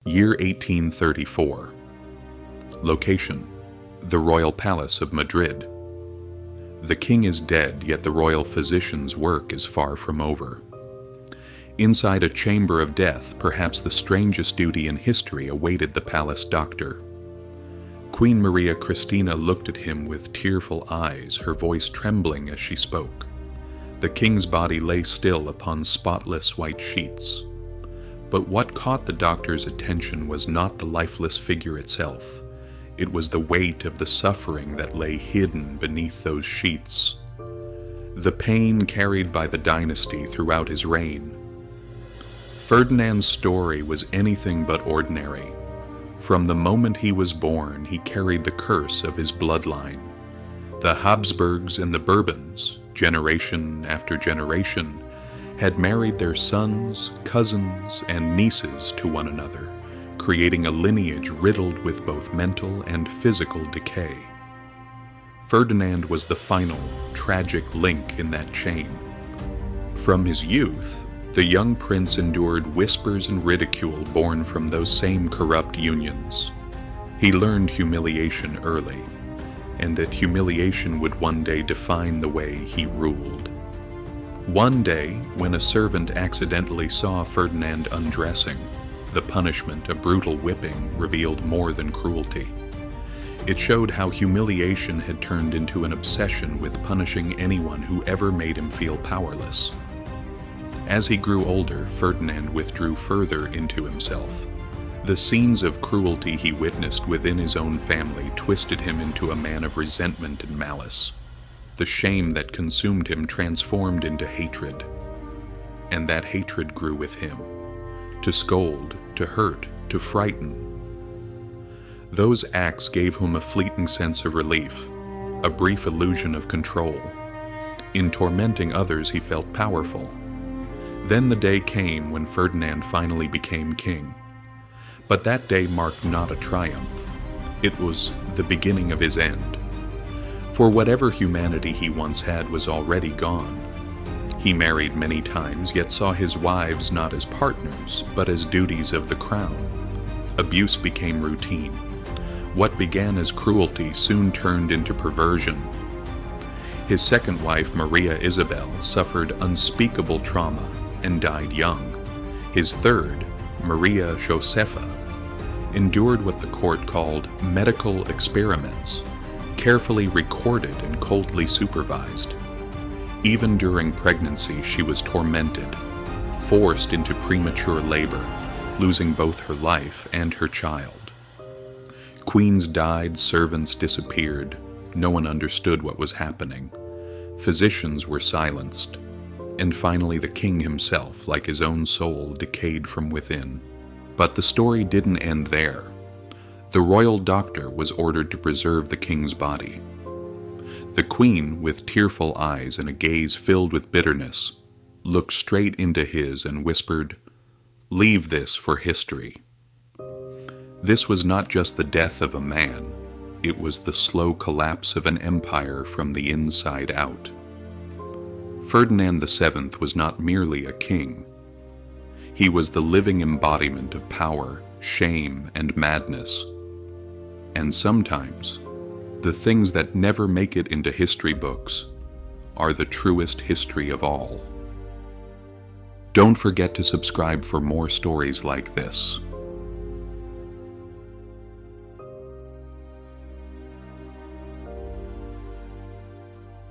Year 1834. Location: the Royal Palace of Madrid. The king is dead, yet the royal physician's work is far from over. Inside a chamber of death, perhaps the strangest duty in history awaited the palace doctor. Queen Maria Cristina looked at him with tearful eyes, her voice trembling as she spoke. The king's body lay still upon spotless white sheets. But what caught the doctor's attention was not the lifeless figure itself. It was the weight of the suffering that lay hidden beneath those sheets. The pain carried by the dynasty throughout his reign. Ferdinand's story was anything but ordinary. From the moment he was born, he carried the curse of his bloodline. The Habsburgs and the Bourbons, generation after generation, had married their sons, cousins, and nieces to one another, creating a lineage riddled with both mental and physical decay. Ferdinand was the final, tragic link in that chain. From his youth, the young prince endured whispers and ridicule born from those same corrupt unions. He learned humiliation early, and that humiliation would one day define the way he ruled. One day, when a servant accidentally saw Ferdinand undressing, the punishment, a brutal whipping, revealed more than cruelty. It showed how humiliation had turned into an obsession with punishing anyone who ever made him feel powerless. As he grew older, Ferdinand withdrew further into himself. The scenes of cruelty he witnessed within his own family twisted him into a man of resentment and malice. The shame that consumed him transformed into hatred, and that hatred grew with him, to scold, to hurt, to frighten. Those acts gave him a fleeting sense of relief, a brief illusion of control. In tormenting others, he felt powerful. Then the day came when Ferdinand finally became king. But that day marked not a triumph. It was the beginning of his end. For whatever humanity he once had was already gone. He married many times, yet saw his wives not as partners, but as duties of the crown. Abuse became routine. What began as cruelty soon turned into perversion. His second wife, Maria Isabel, suffered unspeakable trauma and died young. His third, Maria Josefa, endured what the court called medical experiments, carefully recorded and coldly supervised. Even during pregnancy, she was tormented, forced into premature labor, losing both her life and her child. Queens died, servants disappeared. No one understood what was happening. Physicians were silenced. And finally, the king himself, like his own soul, decayed from within. But the story didn't end there. The royal doctor was ordered to preserve the king's body. The queen, with tearful eyes and a gaze filled with bitterness, looked straight into his and whispered, "Leave this for history." This was not just the death of a man, it was the slow collapse of an empire from the inside out. Ferdinand VII was not merely a king. He was the living embodiment of power, shame, and madness. And sometimes, the things that never make it into history books are the truest history of all. Don't forget to subscribe for more stories like this.